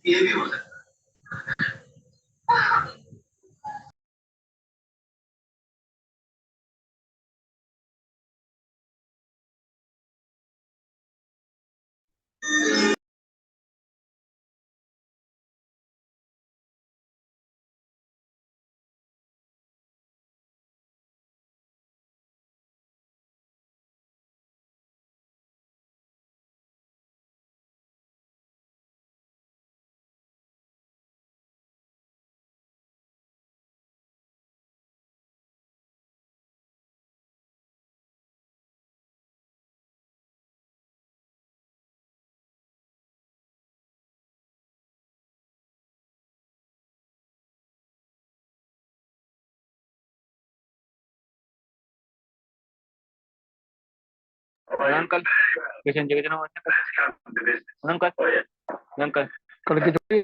ये भी हो सकता अंकल किशन जगह जना अंकल अंकल कल की छुट्टी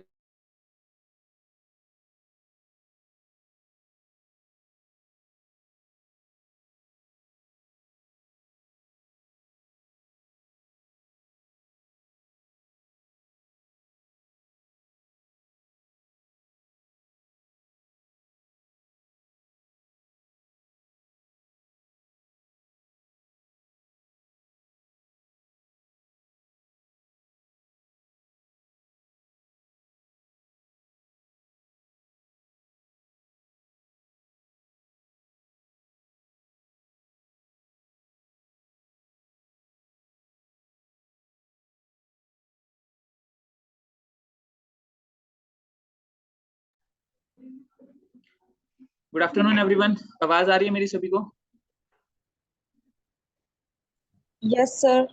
गुड आफ्टरनून एवरीवन। आवाज आ रही है मेरी सभी को? Yes sir.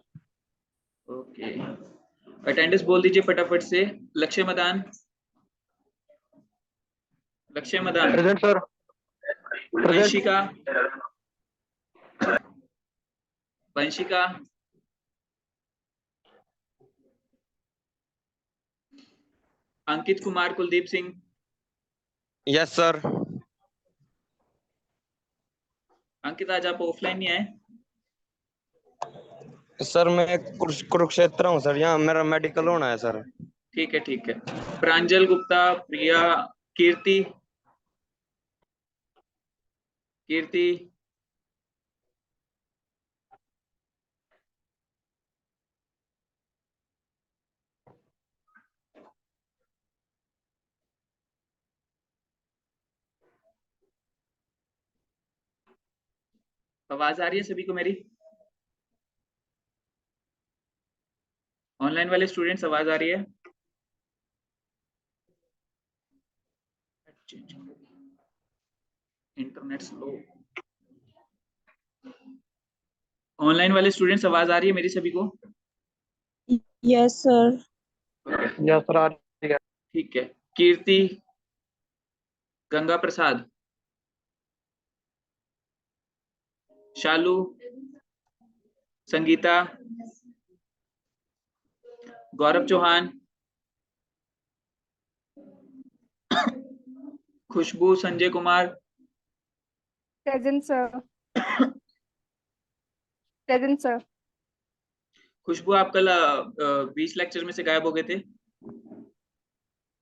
ओके, अटेंडेंस बोल दीजिए फटाफट से। लक्ष्य मदान, लक्ष्य Madan, present sir. Vanshika, Vanshika, Ankit Kumar Kuldeep Singh, yes sir. अंकित आज आप ऑफलाइन नहीं आए? सर मैं कुरुक्षेत्र हूँ सर, यहाँ मेरा मेडिकल होना है सर। ठीक है ठीक है। प्रांजल गुप्ता, प्रिया, कीर्ति, कीर्ति, आवाज आ रही है सभी को मेरी? ऑनलाइन वाले स्टूडेंट्स आवाज आ रही है? Internet slow. ऑनलाइन वाले स्टूडेंट्स आवाज आ रही है मेरी सभी को? Yes sir. यस सर आ रही है। ठीक है। Kirti, Ganga Prasad, Shalu, Sangeeta, Gaurav Chauhan, Khushboo, Sanjay Kumar, present sir. Present sir. Khushboo आप कल 20 लेक्चर में से गायब हो गए थे।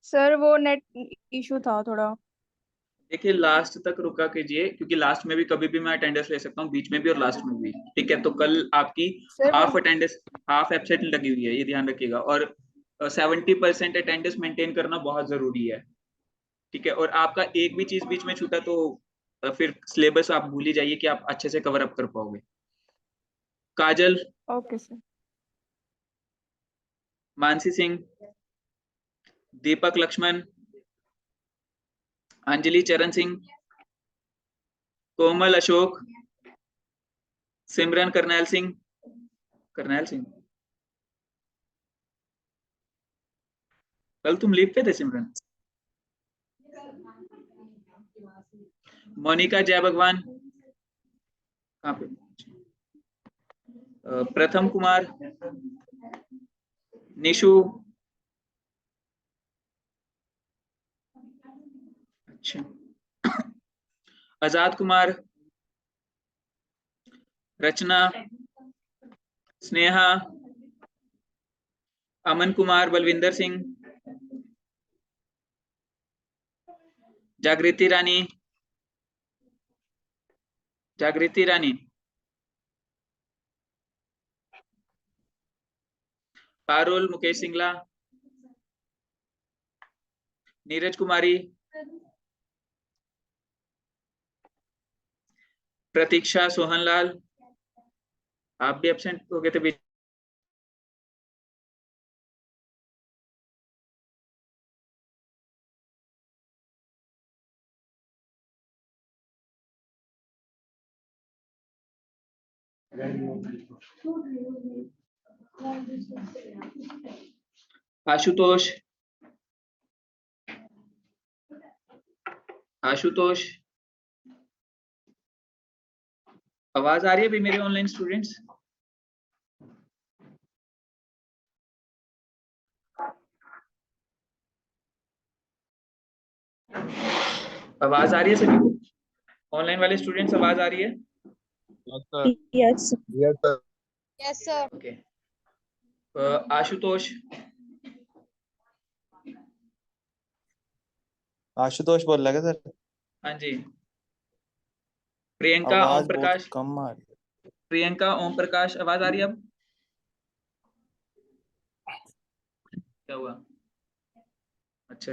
सर वो नेट इशू था थोड़ा। देखिए लास्ट तक रुका कीजिए, क्योंकि लास्ट में भी कभी भी मैं अटेंडेंस ले सकता हूँ, बीच में भी और लास्ट में भी। ठीक है, तो कल आपकी sir half attendance, half absent लगी हुई है, ये ध्यान रखिएगा। और 70% अटेंडेंस मेंटेन करना बहुत जरूरी है। ठीक है, और आपका एक भी चीज बीच में छूटा तो फिर सिलेबस आप भूल ही जाइए कि आप अच्छे से कवर अप कर पाओगे। काजल, ओके सर। मानसी सिंह, दीपक लक्ष्मण, अंजलि चरण सिंह, कोमल अशोक, सिमरन करनैल सिंह, करनैल सिंह, कल तुम लीव पे थे सिमरन। मोनिका जय भगवान, कहाँ पे? प्रथम कुमार, निशु, आजाद कुमार, रचना, स्नेहा, अमन कुमार, बलविंदर सिंह, जागृति रानी, जागृति रानी, पारुल, मुकेश सिंगला, नीरज कुमारी, प्रतीक्षा सोहनलाल, आप भी एब्सेंट हो गए थे बीच। आशुतोष, आशुतोष, आवाज आ रही है भी मेरे ऑनलाइन स्टूडेंट्स? आवाज आ रही है सभी को? ऑनलाइन वाले स्टूडेंट्स आवाज आ रही है? Yes. Yes, sir. Okay. Ashutosh, Ashutosh बोल रहा है क्या सर? हाँ जी। प्रियंका, आवाज ओम प्रकाश, बहुत कम आ रही है। प्रियंका, ओम प्रकाश, आवाज आ रही है अब? क्या हुआ? अच्छा।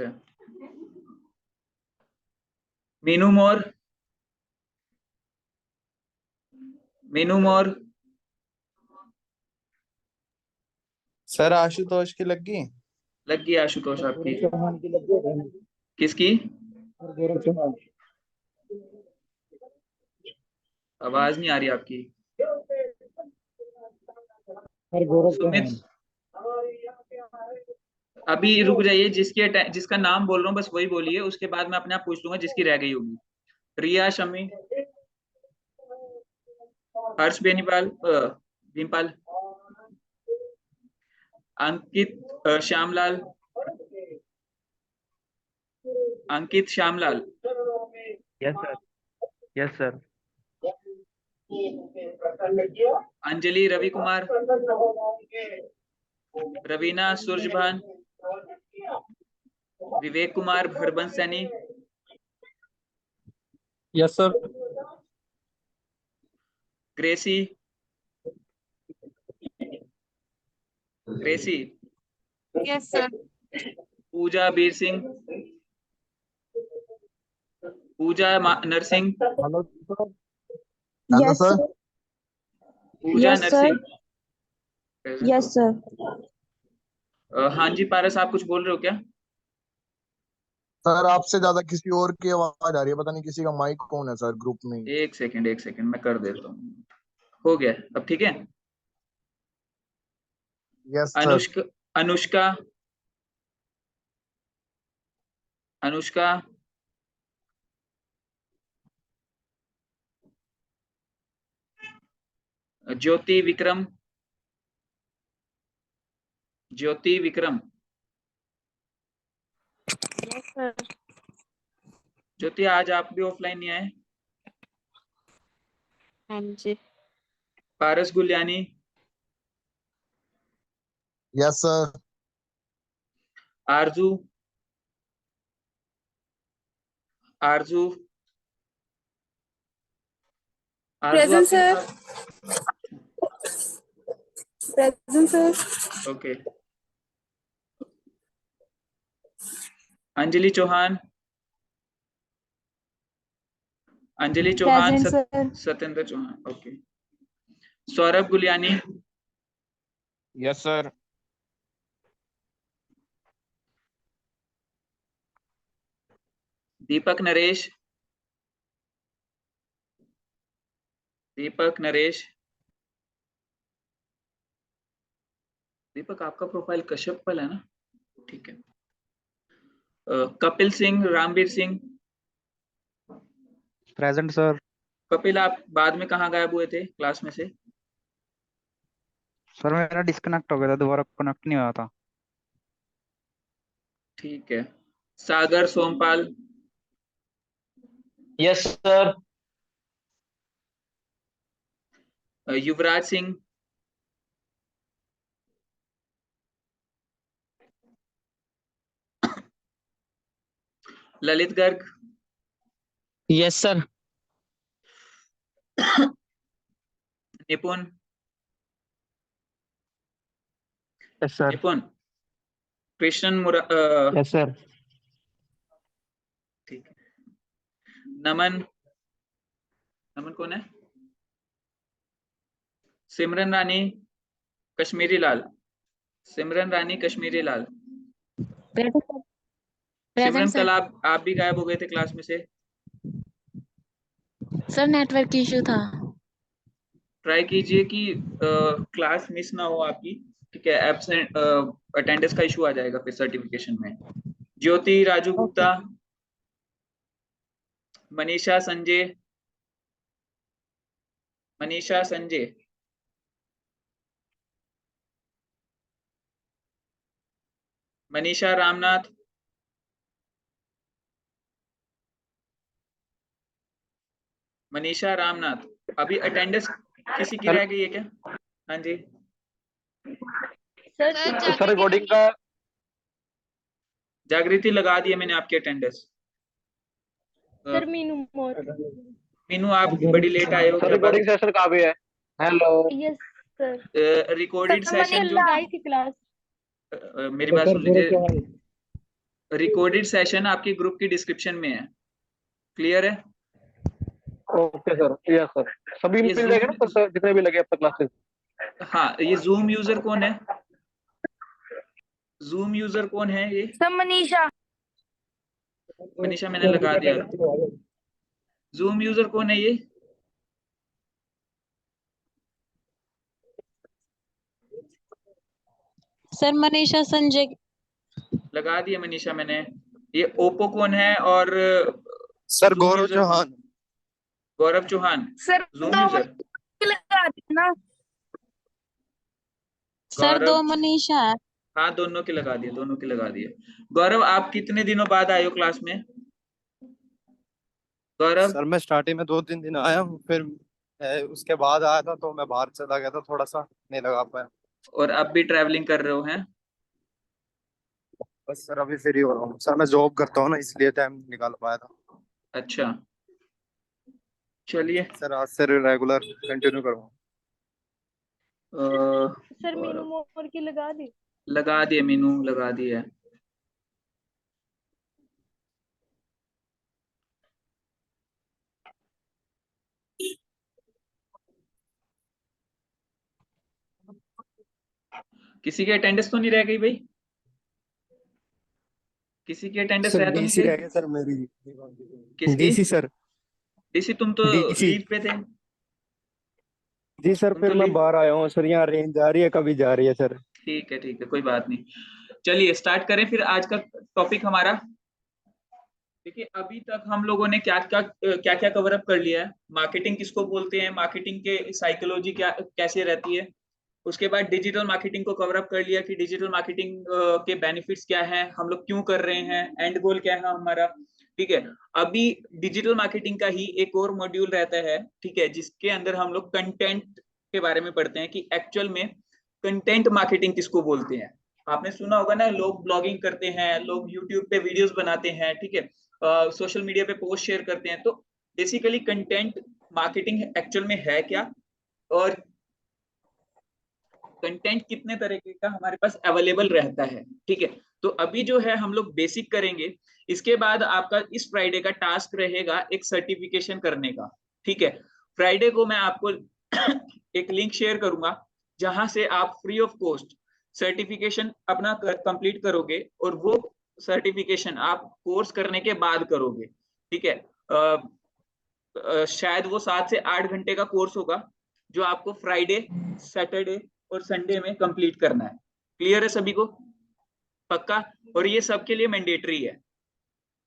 मीनू मोर, मीनू मोर, सर आशुतोष की लगी? लग गई आशुतोष आपकी? चौहान की लगी है। किसकी? और गौरव चौहान। आवाज नहीं आ रही आपकी। और गौरव सुमित, चौहान। अभी रुक जाइए, जिसका नाम बोल रहा हूँ बस वही बोलिए, उसके बाद मैं अपने आप पूछ लूंगा जिसकी रह गई होगी। Riya, Shami, Harsh, Benipal, Bhimpal, Ankit, Shyamlal, Ankit, Shyamlal, yes sir, yes sir, Anjali, Ravi Kumar, Raveena, Surajbhan, Vivek Kumar, Harbans Saini, yes sir. Gracy, Gracy, Yes, sir. Pooja, Bir Singh, Pooja, Narsingh, hello sir. Yes, sir. Pooja, Yes, sir. Narsingh. Yes, sir. हाँ जी पारस, आप कुछ बोल रहे हो क्या? सर आपसे ज्यादा किसी और की आवाज आ रही है, पता नहीं किसी का माइक कौन है सर ग्रुप में। एक सेकंड मैं कर देता हूँ। हो गया अब, ठीक है। Yes sir. Anushka, Anushka, Anushka, Jyoti Vikram, Jyoti Vikram, Yes, sir. Jyoti आज आप भी ऑफलाइन नहीं आए। हाँ जी। Paras Guliani, yes sir. Aarzoo, Aarzoo, Aarzoo Present, आपके sir. पास? Present, sir. Okay. Anjali Chauhan, Anjali Chauhan, Present, sir. Satyendra Chauhan, okay. Saurabh Guliani, yes sir. Deepak Naresh, Deepak Naresh, Deepak आपका प्रोफाइल कश्यप वाला है ना? ठीक है। Kapil Singh, Ramvir Singh, present sir. कपिल आप बाद में कहाँ गायब हुए थे क्लास में से? सर मेरा डिस्कनेक्ट हो गया था, दोबारा कनेक्ट नहीं हुआ था। ठीक है। सागर Sompal, yes sir. Yuvraj Singh, Lalit Garg, yes sir. निपुण, यस सर। निपुण, कृष्णन यस सर। ठीक है। नमन, नमन कौन है? सिमरन रानी कश्मीरी लाल, सिमरन रानी कश्मीरी लाल। सिमरन कल आप भी गायब हो गए थे क्लास में से। सर नेटवर्क इशू था। ट्राई कीजिए कि क्लास मिस ना हो आपकी, ठीक है? एब्सेंट अटेंडेंस का इशू आ जाएगा फिर सर्टिफिकेशन में। ज्योति राजू गुप्ता, मनीषा संजय, मनीषा संजय, मनीषा रामनाथ, मनीषा रामनाथ। अभी अटेंडेंस किसी की रह गई है क्या? हाँ जी सर रिकॉर्डिंग का जागृति लगा दी है मैंने आपकी अटेंडेंस। सर मीनू मोर। मीनू आप बड़ी लेट आए हो सर, क्या? रिकॉर्डिंग सेशन कहाँ पे है? Hello. Yes sir. Recorded sir मैंने सेशन जो लगाई थी क्लास। मेरी बात सुन लीजिए, रिकॉर्डेड सेशन आपके ग्रुप की डिस्क्रिप्शन में है, क्लियर है? Okay sir, yes sir. सभी ये मिल जाएगा ना सर, जितने भी लगे अब तक क्लासेस? हाँ, ये जूम यूजर कौन है? जूम यूजर कौन है ये? सर मनीषा। मनीषा मैंने लगा दिया। जूम यूजर कौन है ये? सर मनीषा संजय। लगा दिया मनीषा मैंने। ये ओप्पो कौन है? और सर Zoom गौरव user चौहान। गौरव चौहान, सर जूम यूजर। लगा देना। सर गौरव, दो मनीषा है। हाँ दोनों के लगा दिए, दोनों के लगा दिए। गौरव आप कितने दिनों बाद आए हो क्लास में? गौरव सर मैं स्टार्टिंग में 2-3 दिन आया हूँ, फिर उसके बाद आया था तो मैं बाहर चला गया था, थोड़ा सा नहीं लगा पाया। और अब भी ट्रैवलिंग कर रहे हो हैं? बस सर अभी फ्री हो रहा हूँ सर, मैं जॉब करता हूँ ना, इसलिए टाइम निकाल पाया था। अच्छा चलिए। सर आज से रेगुलर कंटिन्यू करूँगा। सर मीनू गौरव मोर की लगा दी। लगा दिए, मीनू लगा दिए। किसी की अटेंडेंस तो नहीं रह गई भाई? किसी की अटेंडेंस सर रह तो नहीं डीसी रह गई? गया सर मेरी। किसकी? DC sir. डीसी तुम तो डीसी। लीव पे थे। जी सर, तुम फिर तो मैं लीव। बाहर आया हूँ सर, यहाँ रेंज जा रही है कभी जा रही है सर। ठीक है कोई बात नहीं। चलिए स्टार्ट करें फिर आज का टॉपिक हमारा। देखिए अभी तक हम लोगों ने क्या क्या कवर अप कर लिया है। मार्केटिंग किसको बोलते हैं, मार्केटिंग के साइकोलॉजी क्या कैसे रहती है। उसके बाद डिजिटल मार्केटिंग को कवर अप कर लिया कि डिजिटल मार्केटिंग के बेनिफिट्स क्या हैं, हम लोग क्यों कर रहे हैं, एंड गोल क्या है हमारा। ठीक है, अभी डिजिटल मार्केटिंग का ही एक और मॉड्यूल रहता है, ठीक है, जिसके अंदर हम लोग कंटेंट के बारे में पढ़ते हैं कि एक्चुअल में कंटेंट मार्केटिंग किसको बोलते हैं। आपने सुना होगा ना, लोग ब्लॉगिंग करते हैं, लोग यूट्यूब पे वीडियोस बनाते हैं, ठीक है, सोशल मीडिया पे पोस्ट शेयर करते हैं। तो बेसिकली कंटेंट मार्केटिंग एक्चुअल में है क्या, और कंटेंट कितने तरीके का हमारे पास अवेलेबल रहता है। ठीक है, तो अभी जो है हम लोग बेसिक करेंगे। इसके बाद आपका इस फ्राइडे का टास्क रहेगा एक सर्टिफिकेशन करने का। ठीक है, फ्राइडे को मैं आपको एक लिंक शेयर करूंगा जहां से आप फ्री ऑफ कॉस्ट सर्टिफिकेशन अपना कंप्लीट करोगे, और वो सर्टिफिकेशन आप कोर्स करने के बाद करोगे। ठीक है, शायद वो 7 से 8 घंटे का कोर्स होगा जो आपको फ्राइडे, सैटरडे और संडे में कंप्लीट करना है। क्लियर है सभी को? पक्का? और ये सबके लिए मैंडेटरी है।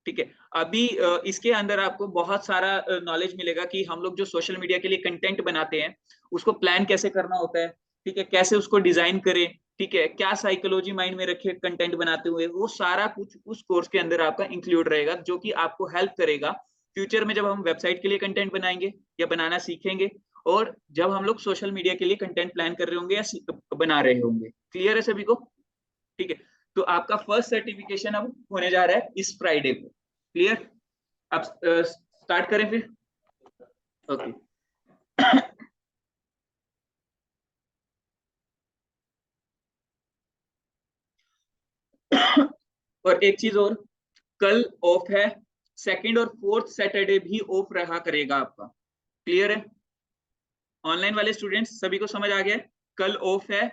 ठीक है, अभी इसके अंदर आपको बहुत सारा नॉलेज मिलेगा कि हम लोग जो सोशल मीडिया के लिए कंटेंट बनाते हैं उसको प्लान कैसे करना होता है। ठीक है, कैसे उसको डिजाइन करें, ठीक है, क्या साइकोलॉजी माइंड में रखे कंटेंट बनाते हुए, वो सारा कुछ उस कोर्स के अंदर आपका इंक्लूड रहेगा, जो कि आपको हेल्प करेगा फ्यूचर में जब हम वेबसाइट के लिए कंटेंट बनाएंगे या बनाना सीखेंगे, और जब हम लोग सोशल मीडिया के लिए कंटेंट प्लान कर रहे होंगे या बना रहे होंगे। क्लियर है सभी को? ठीक है, तो आपका फर्स्ट सर्टिफिकेशन अब होने जा रहा है इस फ्राइडे को। क्लियर? अब स्टार्ट करें फिर। ओके और एक चीज और, कल ऑफ है, सेकंड और फोर्थ सैटरडे भी ऑफ रहा करेगा आपका। क्लियर है? ऑनलाइन वाले स्टूडेंट्स सभी को समझ आ गया? कल ऑफ है,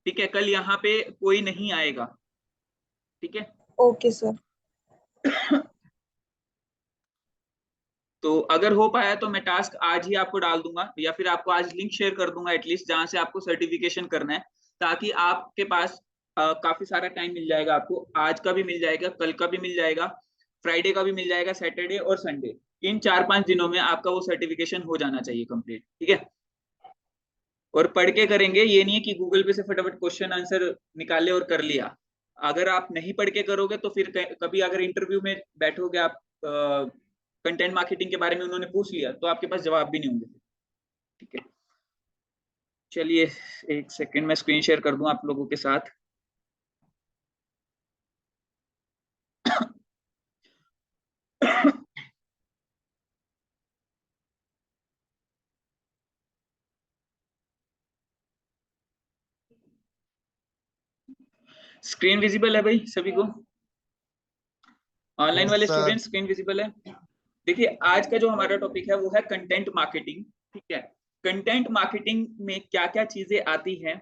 ठीक है, कल यहाँ पे कोई नहीं आएगा। ठीक है, ओके सर। तो अगर हो पाया तो मैं टास्क आज ही आपको डाल दूंगा, या फिर आपको आज लिंक शेयर कर दूंगा एटलीस्ट, जहां से आपको सर्टिफिकेशन करना है, ताकि आपके पास काफी सारा टाइम मिल जाएगा आपको। आज का भी मिल जाएगा, कल का भी मिल जाएगा, फ्राइडे का भी मिल जाएगा, सैटरडे और संडे, इन 4-5 दिनों में आपका वो सर्टिफिकेशन हो जाना चाहिए कंप्लीट। ठीक है, और पढ़ के करेंगे, ये नहीं है कि गूगल पे से फटाफट क्वेश्चन आंसर निकाले और कर लिया। अगर आप नहीं पढ़ के करोगे तो फिर कभी अगर इंटरव्यू में बैठोगे आप, कंटेंट मार्केटिंग के बारे में उन्होंने पूछ लिया, तो आपके पास जवाब भी नहीं होंगे। ठीक है, चलिए एक सेकंड, मैं स्क्रीन शेयर कर दूं आप लोगों के साथ। स्क्रीन विजिबल है भाई सभी को? ऑनलाइन वाले स्टूडेंट स्क्रीन विजिबल है? देखिए, आज का जो हमारा टॉपिक है वो है कंटेंट मार्केटिंग। ठीक है, कंटेंट मार्केटिंग में क्या क्या चीजें आती हैं,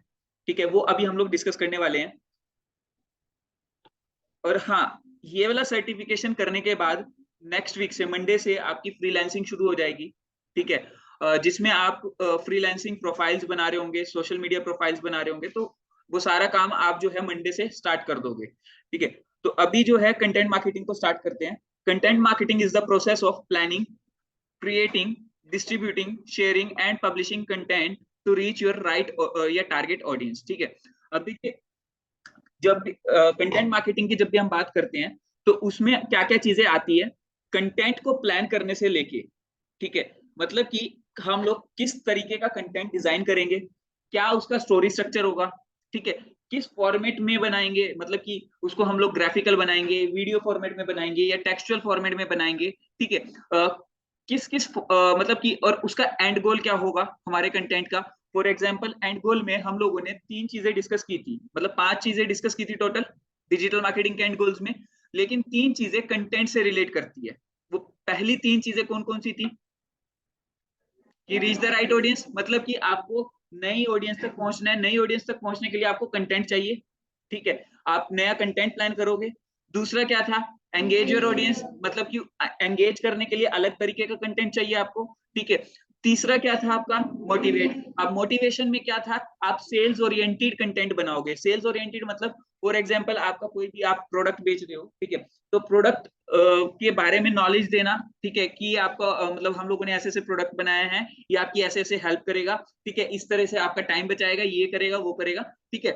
ठीक है, वो अभी हम लोग डिस्कस करने वाले हैं। और हाँ, ये वाला सर्टिफिकेशन करने के बाद नेक्स्ट वीक से, मंडे से आपकी फ्रीलांसिंग शुरू हो जाएगी। ठीक है, जिसमें आप फ्रीलांसिंग प्रोफाइल्स बना रहे होंगे, सोशल मीडिया प्रोफाइल्स बना रहे होंगे, तो वो सारा काम आप जो है मंडे से स्टार्ट कर दोगे। ठीक है, तो अभी जो है कंटेंट मार्केटिंग को स्टार्ट करते हैं। Content marketing is the process of planning, creating, distributing, sharing and publishing content to reach your right या टारगेट ऑडियंस। ठीक है, अब देखिए, जब कंटेंट मार्केटिंग की जब भी हम बात करते हैं तो उसमें क्या क्या चीजें आती है, कंटेंट को प्लान करने से लेके, ठीक है, मतलब कि हम लोग किस तरीके का कंटेंट डिजाइन करेंगे, क्या उसका स्टोरी स्ट्रक्चर होगा, ठीक है, किस फॉर्मेट में बनाएंगे, मतलब कि उसको हम लोग ग्राफिकल बनाएंगे, वीडियो फॉर्मेट में बनाएंगे या टेक्सचुअल फॉर्मेट में बनाएंगे। ठीक है, किस किस मतलब कि, और उसका एंड गोल क्या होगा हमारे कंटेंट का। फॉर एग्जाम्पल, एंड गोल में हम लोगों ने 3 चीजें डिस्कस की थी, मतलब 5 चीजें डिस्कस की थी टोटल डिजिटल मार्केटिंग के एंड गोल्स में, लेकिन 3 चीजें कंटेंट से रिलेट करती है। वो पहली 3 चीजें कौन कौन सी थी? कि रीच द राइट ऑडियंस, मतलब कि आपको नई ऑडियंस तक पहुंचना है, नई ऑडियंस तक पहुंचने के लिए आपको कंटेंट चाहिए। ठीक है, आप नया कंटेंट प्लान करोगे। दूसरा क्या था? एंगेज योर ऑडियंस, मतलब कि एंगेज करने के लिए अलग तरीके का कंटेंट चाहिए आपको। ठीक है, तीसरा क्या था आपका? मोटिवेट। अब मोटिवेशन में क्या था? आप सेल्स ओरिएंटेड कंटेंट बनाओगे। सेल्स ओरिएंटेड मतलब फॉर एग्जांपल आपका कोई भी आप प्रोडक्ट बेच रहे हो, ठीक है, तो प्रोडक्ट के बारे में नॉलेज देना, ठीक है, कि आपका मतलब हम लोगों ने ऐसे ऐसे प्रोडक्ट बनाए हैं, ये आपकी ऐसे ऐसे हेल्प करेगा, ठीक है, इस तरह से आपका टाइम बचाएगा, ये करेगा वो करेगा। ठीक है,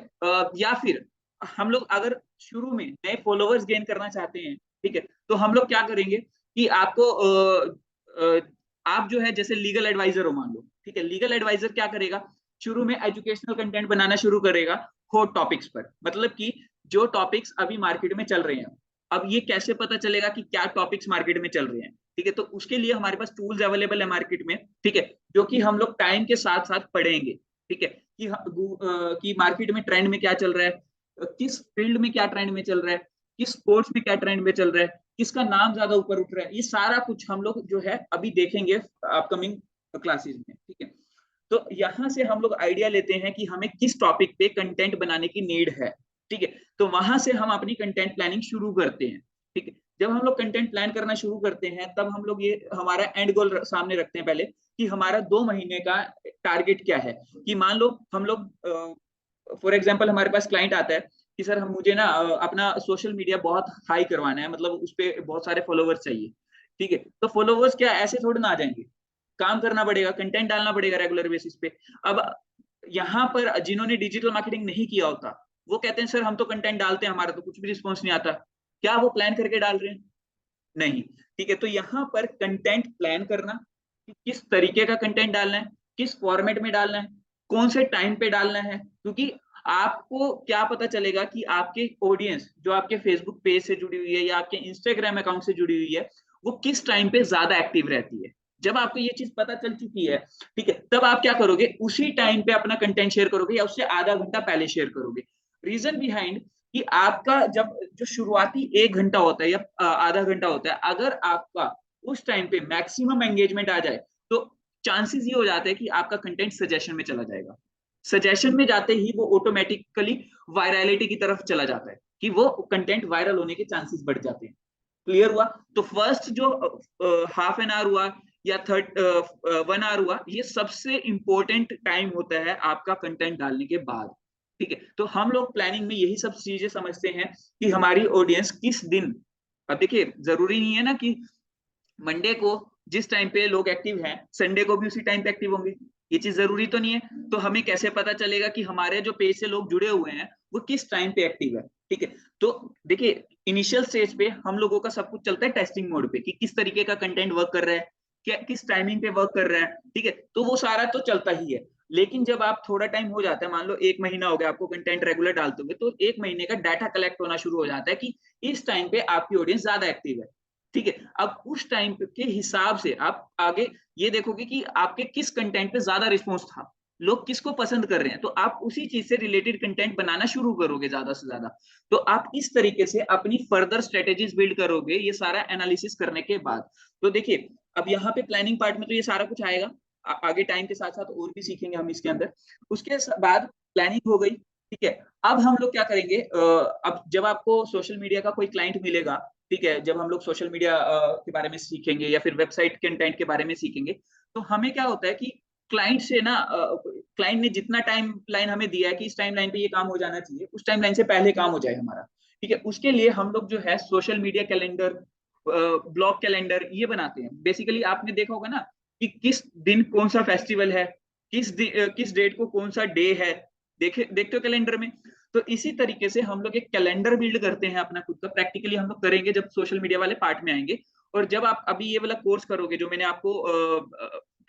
या फिर हम लोग अगर शुरू में नए फॉलोअर्स गेन करना चाहते हैं, ठीक है, तो हम लोग क्या करेंगे कि आपको आप जो है जैसे लीगल एडवाइजर हो मान लो, ठीक है, लीगल एडवाइजर क्या करेगा? शुरू में एजुकेशनल कंटेंट बनाना शुरू करेगा हॉट टॉपिक्स पर, मतलब कि जो टॉपिक्स अभी मार्केट में चल रहे हैं। अब ये कैसे पता चलेगा कि क्या टॉपिक्स मार्केट में चल रहे हैं? ठीक है, तो उसके लिए हमारे पास टूल्स अवेलेबल है मार्केट में, ठीक है, जो कि हम लोग टाइम के साथ साथ पढ़ेंगे। ठीक है, कि मार्केट में ट्रेंड में क्या चल रहा है, किस फील्ड में क्या ट्रेंड में चल रहा है, किस स्पोर्ट्स में क्या ट्रेंड में चल रहा है, किसका नाम ज्यादा ऊपर उठ रहा है, ये सारा कुछ हम लोग जो है अभी देखेंगे अपकमिंग क्लासेस में। ठीक है, तो यहाँ से हम लोग आइडिया लेते हैं कि हमें किस टॉपिक पे कंटेंट बनाने की नीड है। ठीक है, तो वहां से हम अपनी कंटेंट प्लानिंग शुरू करते हैं। ठीक है, जब हम लोग कंटेंट प्लान करना शुरू करते हैं तब हम लोग ये हमारा एंड गोल सामने रखते हैं पहले, कि हमारा 2 महीने का टारगेट क्या है। कि मान लो हम लोग फॉर एग्जाम्पल हमारे पास क्लाइंट आता है कि सर हम मुझे ना अपना सोशल मीडिया बहुत हाई करवाना है, मतलब उस पर बहुत सारे फॉलोवर्स चाहिए। ठीक है, तो फॉलोवर्स क्या ऐसे थोड़ी ना आ जाएंगे, काम करना पड़ेगा, कंटेंट डालना पड़ेगा रेगुलर बेसिस पे। अब यहाँ पर जिन्होंने डिजिटल मार्केटिंग नहीं किया होता वो कहते हैं सर हम तो कंटेंट डालते हैं, हमारा तो कुछ भी रिस्पॉन्स नहीं आता। क्या वो प्लान करके डाल रहे हैं? नहीं। ठीक है, तो यहाँ पर कंटेंट प्लान करना कि किस तरीके का कंटेंट डालना है, किस फॉर्मेट में डालना है, कौन से टाइम पे डालना है, क्योंकि आपको क्या पता चलेगा कि आपके ऑडियंस जो आपके फेसबुक पेज से जुड़ी हुई है या आपके इंस्टाग्राम अकाउंट से जुड़ी हुई है वो किस टाइम पे ज्यादा एक्टिव रहती है। जब आपको ये चीज पता चल चुकी है, ठीक है, तब आप क्या करोगे, उसी टाइम पे अपना कंटेंट शेयर करोगे या उससे आधा घंटा पहले शेयर करोगे। रीजन बिहाइंड कि आपका जब जो शुरुआती 1 घंटा होता है या आधा घंटा होता है, अगर आपका उस टाइम पे मैक्सिमम एंगेजमेंट आ जाए तो चांसेस ये हो जाते हैं कि आपका कंटेंट सजेशन में चला जाएगा। सजेशन में जाते ही वो ऑटोमेटिकली वायरलिटी की तरफ चला जाता है कि वो कंटेंट वायरल होने के चांसेस बढ़ जाते हैं। क्लियर हुआ? तो फर्स्ट जो हाफ एन आवर हुआ या 1 आवर हुआ, ये सबसे इंपॉर्टेंट टाइम होता है आपका कंटेंट डालने के बाद। ठीक है, तो हम लोग प्लानिंग में यही सब चीजें समझते हैं कि हमारी ऑडियंस किस दिन, अब देखिए जरूरी नहीं है ना कि मंडे को जिस टाइम पे लोग एक्टिव हैं संडे को भी उसी टाइम पे एक्टिव होंगे, ये चीज जरूरी तो नहीं है। तो हमें कैसे पता चलेगा कि हमारे जो पेज से लोग जुड़े हुए हैं वो किस टाइम पे एक्टिव है। ठीक है, तो देखिए इनिशियल स्टेज पे हम लोगों का सब कुछ चलता है टेस्टिंग मोड पे कि किस तरीके का कंटेंट वर्क कर रहा है, क्या किस टाइमिंग पे वर्क कर रहा है। ठीक है, तो वो सारा तो चलता ही है। लेकिन जब आप थोड़ा टाइम हो जाता है, मान लो 1 महीना हो गया आपको कंटेंट रेगुलर डालते हुए, तो 1 महीने का डाटा कलेक्ट होना शुरू हो जाता है कि इस टाइम पे आपकी ऑडियंस ज्यादा एक्टिव है। ठीक है, अब उस टाइम के हिसाब से आप आगे ये देखोगे कि आपके किस कंटेंट पे ज्यादा रिस्पॉन्स था, लोग किसको पसंद कर रहे हैं, तो आप उसी चीज से रिलेटेड कंटेंट बनाना शुरू करोगे ज्यादा से ज्यादा। तो आप इस तरीके से अपनी फर्दर स्ट्रेटेजीज बिल्ड करोगे ये सारा एनालिसिस करने के बाद। तो देखिए अब यहाँ पे प्लानिंग पार्ट में तो ये सारा कुछ आएगा, आगे टाइम के साथ साथ और भी सीखेंगे हम इसके अंदर। उसके बाद प्लानिंग हो गई। ठीक है, अब हम लोग क्या करेंगे, अब जब आपको सोशल मीडिया का कोई क्लाइंट मिलेगा, ठीक है, जब हम लोग सोशल मीडिया के बारे में सीखेंगे या फिर वेबसाइट कंटेंट के बारे में सीखेंगे, तो हमें क्या होता है कि क्लाइंट से ना, क्लाइंट ने जितना टाइम लाइन हमें दिया है कि इस टाइम लाइन पे ये काम हो जाना चाहिए, उस टाइम लाइन से पहले काम हो जाए हमारा। ठीक है, उसके लिए हम लोग जो है social media calendar, blog calendar ये बनाते हैं। बेसिकली आपने देखा होगा ना कि किस दिन कौन सा फेस्टिवल है, किस डेट को कौन सा डे है, देखते हो कैलेंडर में। तो इसी तरीके से हम लोग एक कैलेंडर बिल्ड करते हैं अपना खुद का। प्रैक्टिकली हम लोग करेंगे जब सोशल मीडिया वाले पार्ट में आएंगे। और जब आप अभी ये वाला कोर्स करोगे जो मैंने आपको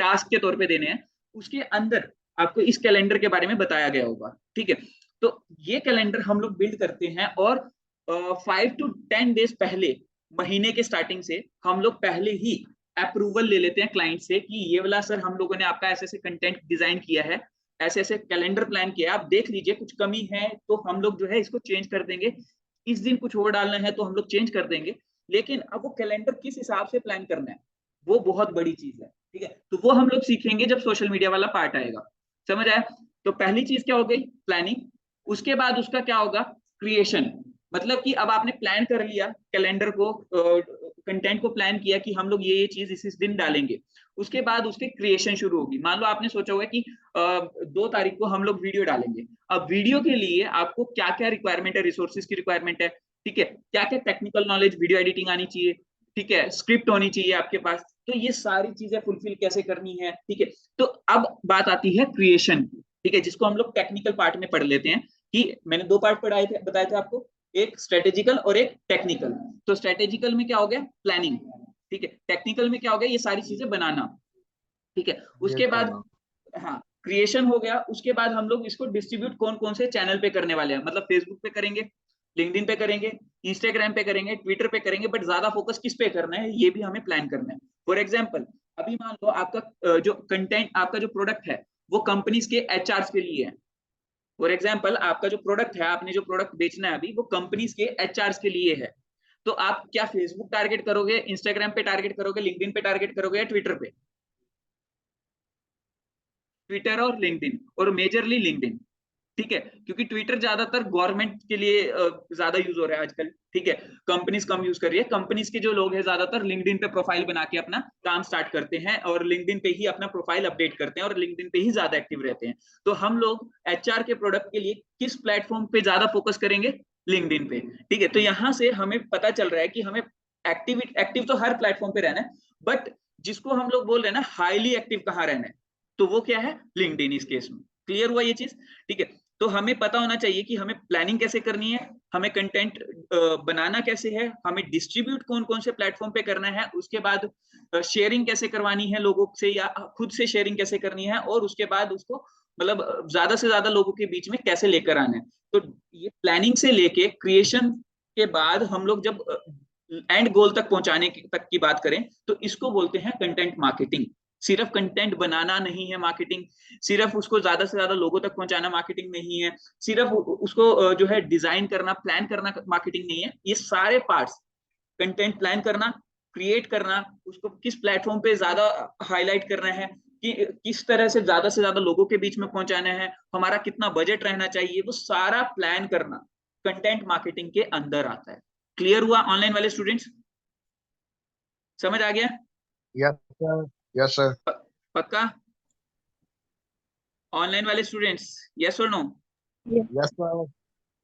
टास्क के तौर पे देने हैं, उसके अंदर आपको इस कैलेंडर के बारे में बताया गया होगा। ठीक है, तो ये कैलेंडर हम लोग बिल्ड करते हैं और 5 to 10 डेज पहले, महीने के स्टार्टिंग से हम लोग पहले ही अप्रूवल ले लेते हैं क्लाइंट से कि ये वाला सर हम लोगों ने आपका ऐसे ऐसे कंटेंट डिजाइन किया है, ऐसे ऐसे कैलेंडर प्लान किया है, आप देख लीजिए, कुछ कमी है तो हम लोग जो है इसको चेंज कर देंगे, इस दिन कुछ और डालना है तो हम लोग चेंज कर देंगे। लेकिन अब वो कैलेंडर किस हिसाब से प्लान करना है वो बहुत बड़ी चीज है। ठीक है, तो वो हम लोग सीखेंगे जब सोशल मीडिया वाला पार्ट आएगा। समझ आया? तो पहली चीज क्या हो गई, प्लानिंग। उसके बाद उसका क्या होगा, क्रिएशन। मतलब कि अब आपने प्लान कर लिया कैलेंडर को, कंटेंट को प्लान किया कि हम लोग ये चीज इस दिन डालेंगे। उसके बाद उसके क्रिएशन शुरू होगी। मान लो आपने सोचा हुआ कि 2 तारीख को हम लोग वीडियो डालेंगे। अब वीडियो के लिए आपको क्या क्या रिक्वायरमेंट है, रिसोर्सेज की रिक्वायरमेंट है, ठीक है, क्या क्या टेक्निकल नॉलेज, वीडियो एडिटिंग आनी चाहिए, ठीक है, स्क्रिप्ट होनी चाहिए आपके पास, तो ये सारी चीजें फुलफिल कैसे करनी है। ठीक है, तो अब बात आती है क्रिएशन की, ठीक है, जिसको हम लोग टेक्निकल पार्ट में पढ़ लेते हैं। कि मैंने 2 पार्ट बताए थे आपको, एक स्ट्रेटेजिकल और एक टेक्निकल। तो स्ट्रेटेजिकल में क्या हो गया, प्लानिंग, ठीक है, टेक्निकल में क्या हो गया, ये सारी चीजें बनाना। ठीक है, उसके बाद हाँ क्रिएशन हो गया। उसके बाद हम लोग इसको डिस्ट्रीब्यूट कौन कौन से चैनल पे करने वाले हैं, मतलब फेसबुक पे करेंगे, लिंक्डइन पे करेंगे, इंस्टाग्राम पे करेंगे, ट्विटर पे करेंगे, बट ज्यादा फोकस किस पे करना है ये भी हमें प्लान करना है। फॉर एग्जाम्पल अभी मान लो आपका जो कंटेंट, आपका जो प्रोडक्ट है वो कंपनीज के एचआर के लिए है। फॉर एग्जाम्पल आपका जो प्रोडक्ट है, आपने जो प्रोडक्ट बेचना है अभी, वो कंपनीज के एचआर के लिए है। तो आप क्या फेसबुक टारगेट करोगे, इंस्टाग्राम पे टारगेट करोगे, लिंक्डइन पे टारगेट करोगे या ट्विटर पे? ट्विटर और लिंक्डइन, और मेजरली लिंक्डइन। ठीक है, क्योंकि ट्विटर ज्यादातर गवर्नमेंट के लिए ज्यादा यूज हो रहा है आजकल। ठीक है, कंपनीज कम यूज कर रही है। कंपनीज के जो लोग हैं ज्यादातर लिंक्डइन पे प्रोफाइल बना के अपना काम स्टार्ट करते हैं और लिंक्डइन पे ही अपना प्रोफाइल अपडेट करते हैं और लिंक्डइन पे ही ज्यादा एक्टिव रहते हैं। तो हम लोग एचआर के प्रोडक्ट के लिए किस प्लेटफॉर्म पे ज्यादा फोकस करेंगे, लिंक्डइन पे। ठीक है, तो यहाँ से हमें पता चल रहा है कि हमें एक्टिव तो हर प्लेटफॉर्म पे रहना है, बट जिसको हम लोग बोल रहे हैं ना हाईली एक्टिव कहाँ रहना है, तो वो क्या है, लिंक्डइन इस केस में। क्लियर हुआ ये चीज? ठीक है, तो हमें पता होना चाहिए कि हमें प्लानिंग कैसे करनी है, हमें कंटेंट बनाना कैसे है, हमें डिस्ट्रीब्यूट कौन कौन से प्लेटफॉर्म पे करना है, उसके बाद शेयरिंग कैसे करवानी है लोगों से या खुद से शेयरिंग कैसे करनी है, और उसके बाद उसको मतलब ज्यादा से ज्यादा लोगों के बीच में कैसे लेकर आना है। तो ये प्लानिंग से लेके क्रिएशन के बाद हम लोग जब एंड गोल तक पहुंचाने तक की बात करें तो इसको बोलते हैं कंटेंट मार्केटिंग। सिर्फ कंटेंट बनाना नहीं है मार्केटिंग, सिर्फ उसको ज्यादा से ज्यादा लोगों तक पहुंचाना मार्केटिंग नहीं है, सिर्फ उसको जो है डिजाइन करना प्लान करना मार्केटिंग नहीं है। ये सारे पार्ट्स, कंटेंट प्लान करना, क्रिएट करना, उसको किस प्लेटफॉर्म पे ज्यादा हाईलाइट करना है, कि किस तरह से ज्यादा लोगों के बीच में पहुंचाना है, हमारा कितना बजट रहना चाहिए, वो सारा प्लान करना कंटेंट मार्केटिंग के अंदर आता है। क्लियर हुआ ऑनलाइन वाले स्टूडेंट्स? समझ आ गया? Yes sir, yes sir. पक्का? ऑनलाइन वाले स्टूडेंट्स यस और नो? Yes sir.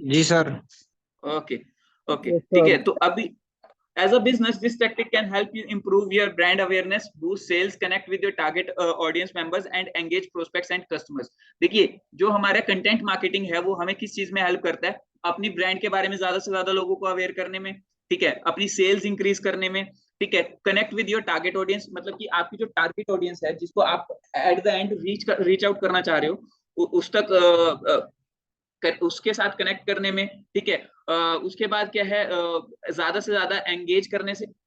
जी सर। ओके ओके, ठीक है। तो अभी as a business this tactic can help you improve your brand awareness, boost sales, connect with your target audience members and engage prospects and customers। देखिए, जो हमारा content marketing है वो हमें किस चीज में हेल्प करता है? अपनी ब्रांड के बारे में ज्यादा से ज्यादा लोगों को अवेयर करने में, ठीक है, अपनी सेल्स इंक्रीज करने में, ठीक है, connect with your target audience, मतलब कि आपकी जो टारगेट ऑडियंस है जिसको आप at the end reach out करना चाह रहे हो उस तक उसके साथ कनेक्ट करने में, ठीक है। उसके बाद क्या है, ज्यादा से ज्यादा एंगेज करने से,